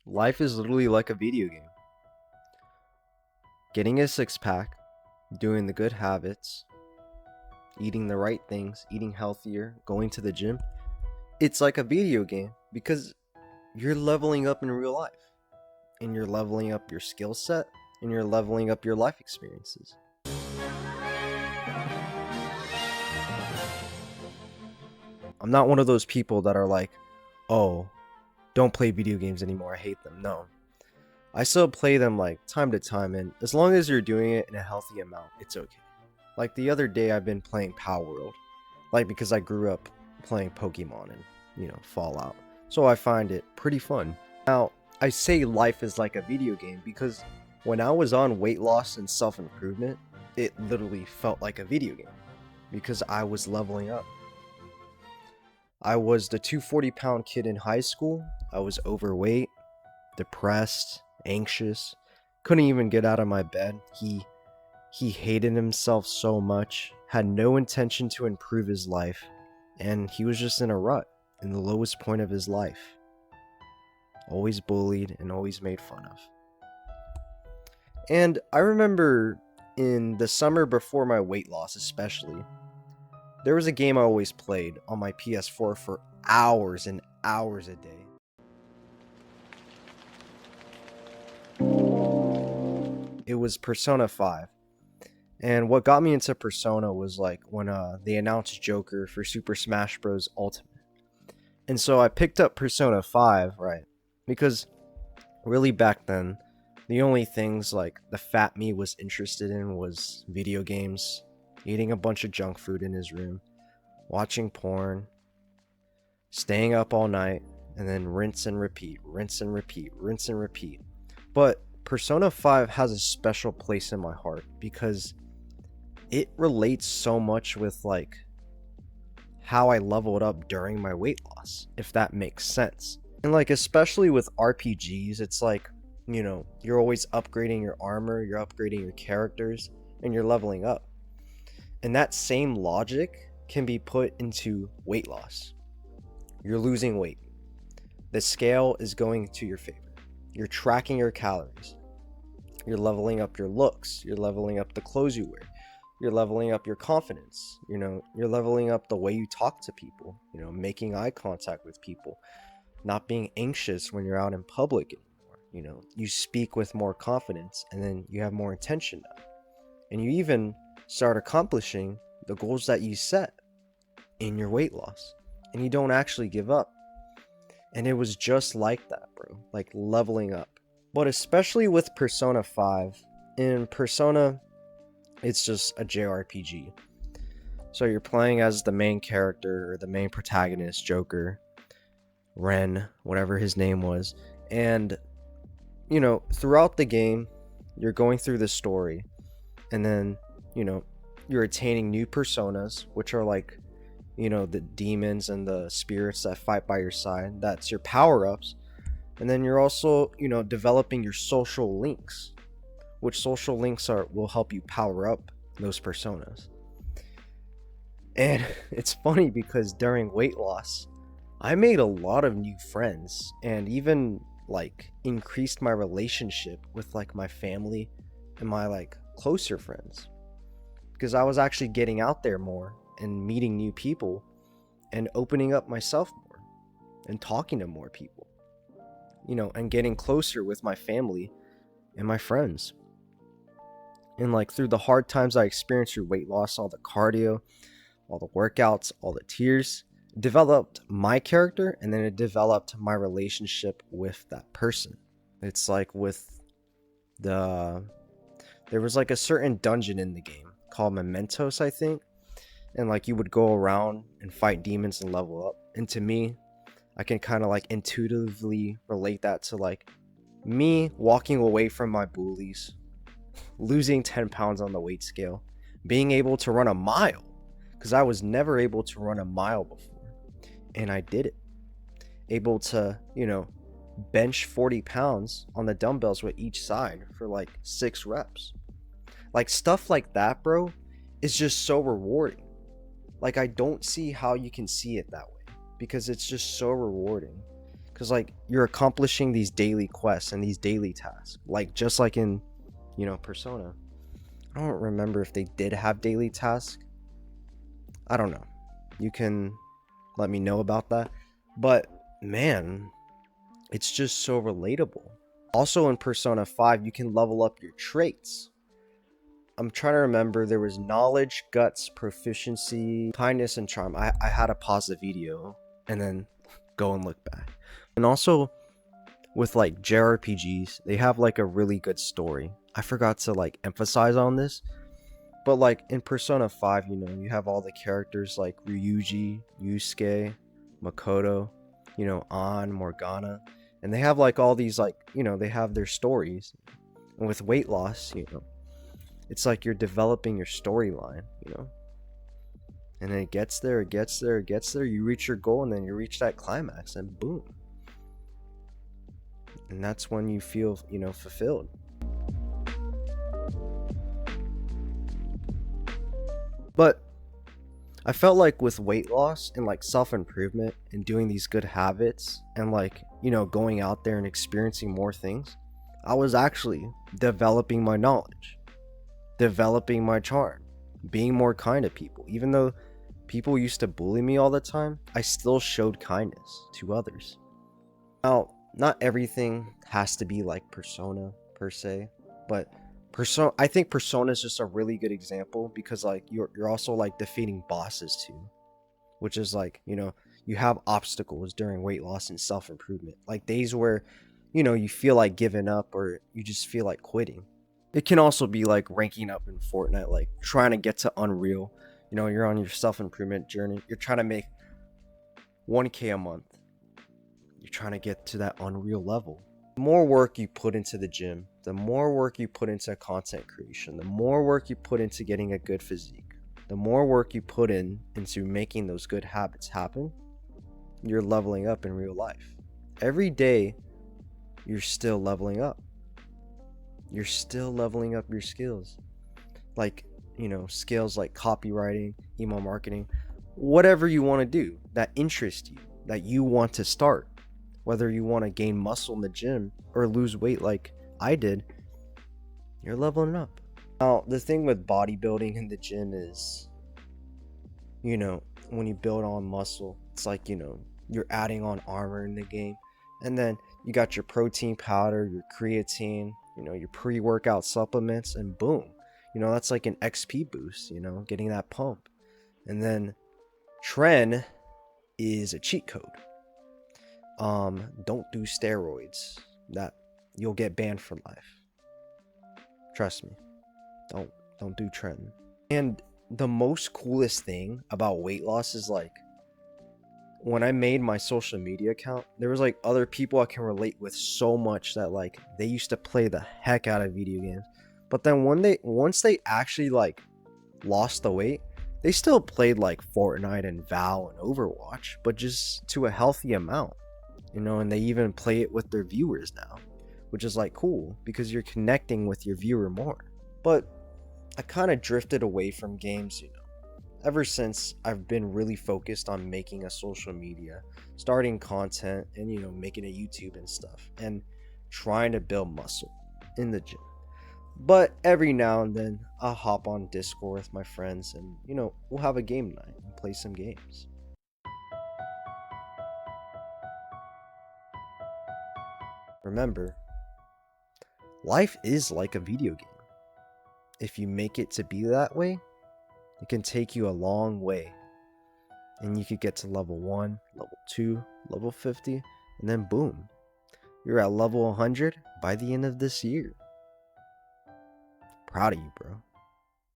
Life is literally like a video game. Getting a six pack, doing the good habits, eating the right things, eating healthier, going to the gym. It's like a video game because you're leveling up in real life and you're leveling up your skill set and you're leveling up your life experiences. I'm not one of those people that are like, oh, don't play video games anymore, I hate them. No. I still play them like time to time, and as long as you're doing it in a healthy amount, it's okay. Like the other day I've been playing Power World, like because I grew up playing Pokemon and, Fallout. So I find it pretty fun. Now, I say life is like a video game because when I was on weight loss and self-improvement, it literally felt like a video game because I was leveling up. I was the 240-pound kid in high school. I was overweight, depressed, anxious, couldn't even get out of my bed. He hated himself so much, had no intention to improve his life, and he was just in a rut, in the lowest point of his life. Always bullied and always made fun of. And I remember in the summer before my weight loss especially, there was a game I always played on my PS4 for hours and hours a day. It was Persona 5. And what got me into Persona was like when they announced Joker for Super Smash Bros. Ultimate. And so I picked up Persona 5, right? Because really back then, the only things like the fat me was interested in was video games, eating a bunch of junk food in his room, watching porn, staying up all night, and then rinse and repeat, rinse and repeat, rinse and repeat. But Persona 5 has a special place in my heart because it relates so much with like how I leveled up during my weight loss, if that makes sense. And like especially with RPGs, it's like, you're always upgrading your armor, you're upgrading your characters, and you're leveling up. And that same logic can be put into weight loss. You're losing weight. The scale is going to your favor. You're tracking your calories. You're leveling up your looks. You're leveling up the clothes you wear. You're leveling up your confidence. You're leveling up the way you talk to people, making eye contact with people, not being anxious when you're out in public anymore. You speak with more confidence, and then you have more intention now. And you even start accomplishing the goals that you set in your weight loss, and you don't actually give up. And it was just like that, bro, like leveling up. But especially with Persona 5, in Persona, it's just a JRPG. So you're playing as the main character, or the main protagonist, Joker, Ren, whatever his name was. And, throughout the game, you're going through the story, and then, you're attaining new personas, which are like, the demons and the spirits that fight by your side. That's your power-ups. And then you're also, developing your social links, which social links will help you power up those personas. And it's funny because during weight loss, I made a lot of new friends and even like increased my relationship with like my family and my like closer friends, because I was actually getting out there more and meeting new people and opening up myself more and talking to more people, and getting closer with my family and my friends. And like through the hard times I experienced through weight loss, all the cardio, all the workouts, all the tears, it developed my character, and then it developed my relationship with that person. It's like there was like a certain dungeon in the game called Mementos, I think. And like you would go around and fight demons and level up. And to me, I can kind of like intuitively relate that to like me walking away from my bullies, losing 10 pounds on the weight scale, being able to run a mile, because I was never able to run a mile before. And I did it. Able to, bench 40 pounds on the dumbbells with each side for like 6 reps. Like stuff like that, bro, is just so rewarding. Like I don't see how you can see it that way, because it's just so rewarding. because like you're accomplishing these daily quests and these daily tasks, like just like in, Persona. I don't remember if they did have daily tasks. I don't know. You can let me know about that. But man, it's just so relatable. Also in Persona 5, you can level up your traits. I'm trying to remember, there was knowledge, guts, proficiency, kindness, and charm. I had to pause the video and then go and look back. And also with like JRPGs, they have like a really good story. I forgot to like emphasize on this, but like in Persona 5, you have all the characters like Ryuji, Yusuke, Makoto, Ann, Morgana, and they have like all these like, they have their stories. And with weight loss, it's like you're developing your storyline, and then it gets there, you reach your goal, and then you reach that climax, and boom. And that's when you feel, fulfilled. But I felt like with weight loss and like self-improvement and doing these good habits and like, going out there and experiencing more things, I was actually developing my knowledge, developing my charm, being more kind to people. Even though people used to bully me all the time, I still showed kindness to others. Now, not everything has to be like Persona per se, but I think Persona is just a really good example because like you're also like defeating bosses too, which is like, you have obstacles during weight loss and self-improvement, like days where, you feel like giving up or you just feel like quitting. It can also be like ranking up in Fortnite, like trying to get to Unreal. You're on your self-improvement journey. You're trying to make 1K a month. You're trying to get to that Unreal level. The more work you put into the gym, the more work you put into content creation, the more work you put into getting a good physique, the more work you put into making those good habits happen, you're leveling up in real life. Every day, you're still leveling up. You're still leveling up your skills. Like, skills like copywriting, email marketing, whatever you want to do that interests you, that you want to start. Whether you want to gain muscle in the gym or lose weight like I did, you're leveling up. Now, the thing with bodybuilding in the gym is, when you build on muscle, it's like, you're adding on armor in the game. And then you got your protein powder, your creatine, your pre-workout supplements, and boom. That's like an XP boost, getting that pump. And then Tren is a cheat code. Don't do steroids. That you'll get banned for life. Trust me. Don't do Tren. And the most coolest thing about weight loss is like when I made my social media account, there was like other people I can relate with so much that like they used to play the heck out of video games. But then once they actually like lost the weight, they still played like Fortnite and Val and Overwatch, but just to a healthy amount. And they even play it with their viewers now, which is like cool because you're connecting with your viewer more. But I kind of drifted away from games, ever since I've been really focused on making a social media, starting content, and making a YouTube and stuff, and trying to build muscle in the gym. But every now and then I'll hop on Discord with my friends and we'll have a game night and play some games. Remember, life is like a video game. If you make it to be that way, it can take you a long way. And you could get to level 1, level 2, level 50, and then boom, you're at level 100 by the end of this year. Proud of you, bro.